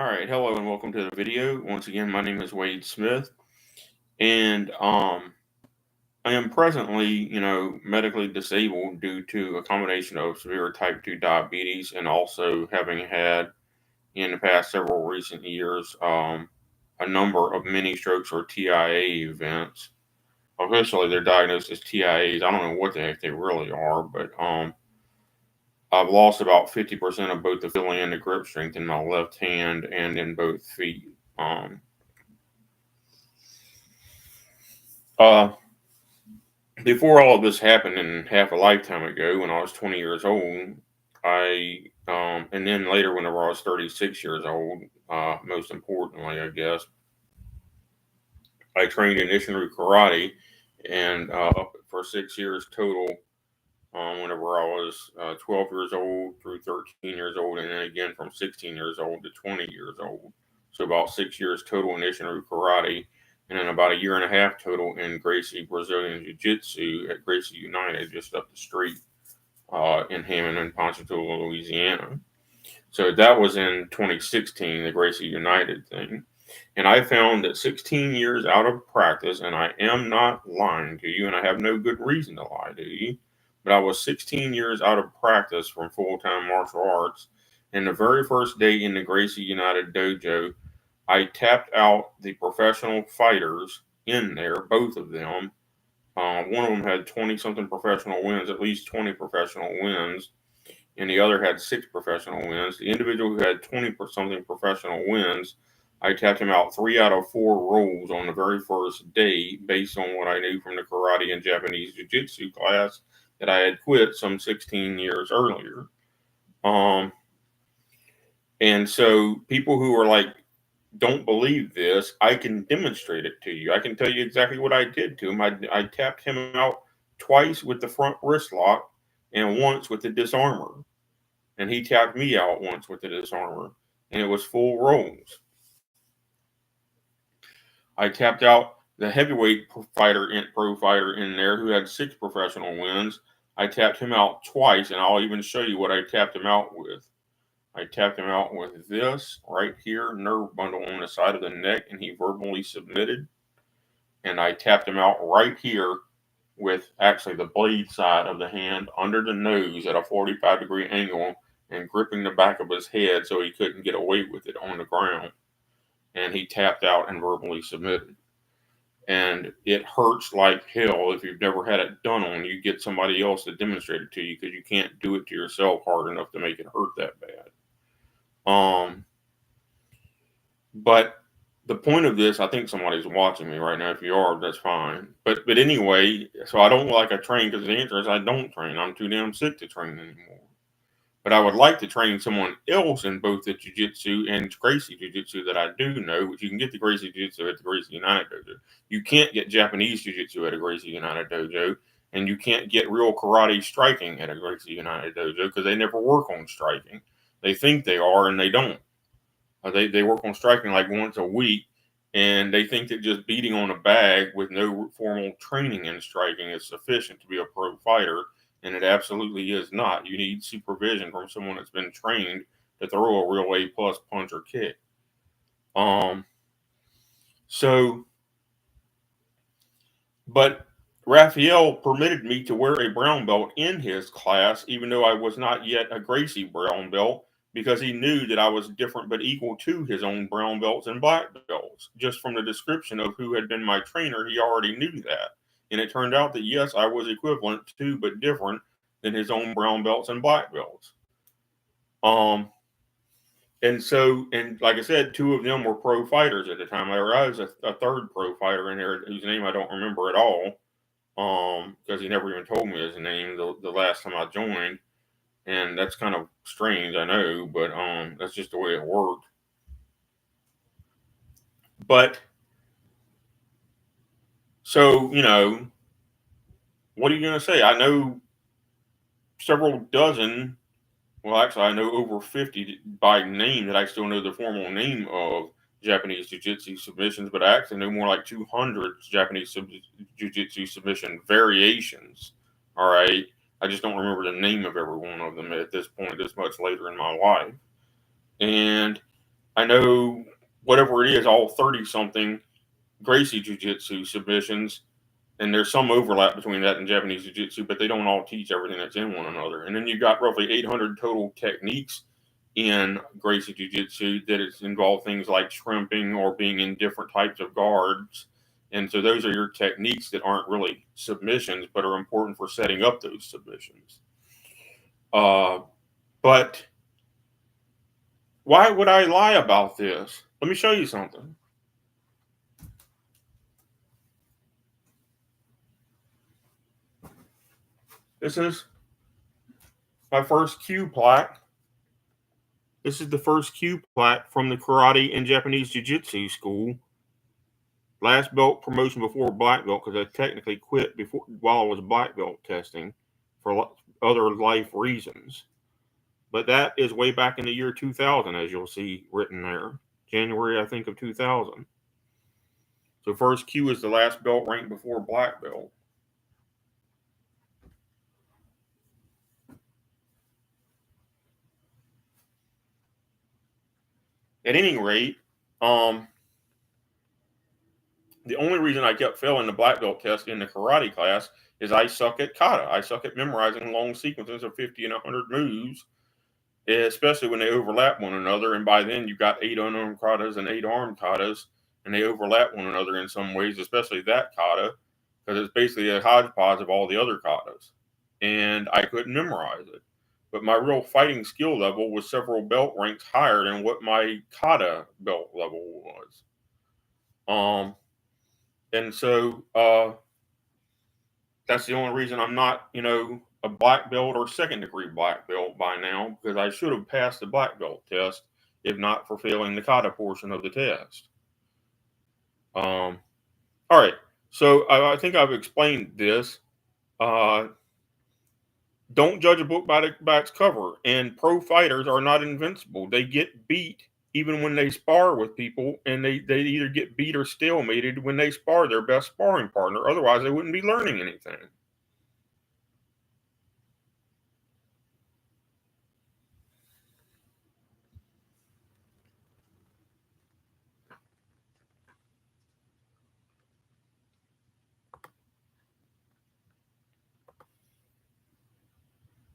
All right, hello and welcome to the video. Once again, my name is Wade Smith, and I am presently, medically disabled due to a combination of severe type 2 diabetes and also having had in the past several recent years a number of mini strokes or TIA events. Officially, they're diagnosed as TIAs. I don't know what the heck they really are, but I've lost about 50% of both the feeling and the grip strength in my left hand and in both feet. Uh, Before all of this happened, and half a lifetime ago, when I was 20 years old, and then later whenever I was 36 years old, most importantly, I guess, I trained in Isshinryu karate, and for 6 years total. Whenever I was 12 years old through 13 years old, and then again from 16 years old to 20 years old. So about 6 years total in Isshinryu karate, and then about a year and a half total in Gracie Brazilian Jiu Jitsu at Gracie United just up the street in Hammond and Ponchatoula, Louisiana. So that was in 2016, the Gracie United thing. And I found that 16 years out of practice, and I am not lying to you, and I have no good reason to lie to you, but I was 16 years out of practice from full time martial arts. And the very first day in the Gracie United dojo, I tapped out the professional fighters in there, both of them. One of them had 20 something professional wins, at least 20 professional wins, and the other had 6 professional wins. The individual who had 20 something professional wins, I tapped him out 3 out of 4 rolls on the very first day based on what I knew from the karate and Japanese jiu-jitsu class that I had quit some 16 years earlier. And so people who are like, don't believe this, I can demonstrate it to you. I can tell you exactly what I did to him. I tapped him out twice with the front wrist lock and once with the disarmer. And he tapped me out once with the disarmer, and it was full rolls. I tapped out the heavyweight pro fighter in there who had 6 professional wins. I tapped him out twice, and I'll even show you what I tapped him out with. I tapped him out with this right here, nerve bundle on the side of the neck, and he verbally submitted. And I tapped him out right here with actually the blade side of the hand under the nose at a 45-degree angle and gripping the back of his head so he couldn't get away with it on the ground. And he tapped out and verbally submitted. And it hurts like hell if you've never had it done on you. Get somebody else to demonstrate it to you because you can't do it to yourself hard enough to make it hurt that bad. But the point of this, I think somebody's watching me right now. If you are, that's fine. But anyway, so I don't like I train because the answer is I don't train. I'm too damn sick to train anymore. But I would like to train someone else in both the jiu-jitsu and Gracie jiu-jitsu that I do know, which you can get the Gracie jiu-jitsu at the Gracie United dojo. You can't get Japanese jiu-jitsu at a Gracie United dojo, and you can't get real karate striking at a Gracie United dojo because they never work on striking. They think they are, and they don't. They work on striking like once a week, and they think that just beating on a bag with no formal training in striking is sufficient to be a pro fighter, and it absolutely is not. You need supervision from someone that's been trained to throw a real A+ punch or kick. But Raphael permitted me to wear a brown belt in his class, even though I was not yet a Gracie brown belt, because he knew that I was different but equal to his own brown belts and black belts. Just from the description of who had been my trainer, he already knew that. And it turned out that, yes, I was equivalent to but different than his own brown belts and black belts. And like I said, 2 of them were pro fighters at the time. There was a 3rd pro fighter in there whose name I don't remember at all, because he never even told me his name the last time I joined. And that's kind of strange, I know, but that's just the way it worked. But so, what are you going to say? I know several dozen, well, actually, I know over 50 by name that I still know the formal name of Japanese Jiu-Jitsu submissions, but I actually know more like 200 Japanese Jiu-Jitsu submission variations. All right. I just don't remember the name of every one of them at this point, this much later in my life. And I know whatever it is, all 30 something Gracie Jiu Jitsu submissions, and there's some overlap between that and Japanese Jiu Jitsu, but they don't all teach everything that's in one another. And then you got roughly 800 total techniques in Gracie Jiu Jitsu that involve things like shrimping or being in different types of guards. And so those are your techniques that aren't really submissions, but are important for setting up those submissions. But why would I lie about this? Let me show you something. This is my first Q plaque. This is the first Q plaque from the Karate and Japanese Jiu Jitsu school. Last belt promotion before black belt, because I technically quit before while I was black belt testing for other life reasons. But that is way back in the year 2000, as you'll see written there. January, I think, of 2000. So first Q is the last belt ranked before black belt. At any rate, the only reason I kept failing the black belt test in the karate class is I suck at kata. I suck at memorizing long sequences of 50 and 100 moves, especially when they overlap one another. And by then, you've got 8 unarmed katas and 8 armed katas, and they overlap one another in some ways, especially that kata, because it's basically a hodgepodge of all the other katas. And I couldn't memorize it. But my real fighting skill level was several belt ranks higher than what my kata belt level was. And so that's the only reason I'm not, a black belt or second degree black belt by now, because I should have passed the black belt test if not for failing the kata portion of the test. All right, so I think I've explained this. Don't judge a book by its cover. And pro fighters are not invincible. They get beat even when they spar with people, and they either get beat or stalemated when they spar their best sparring partner. Otherwise, they wouldn't be learning anything.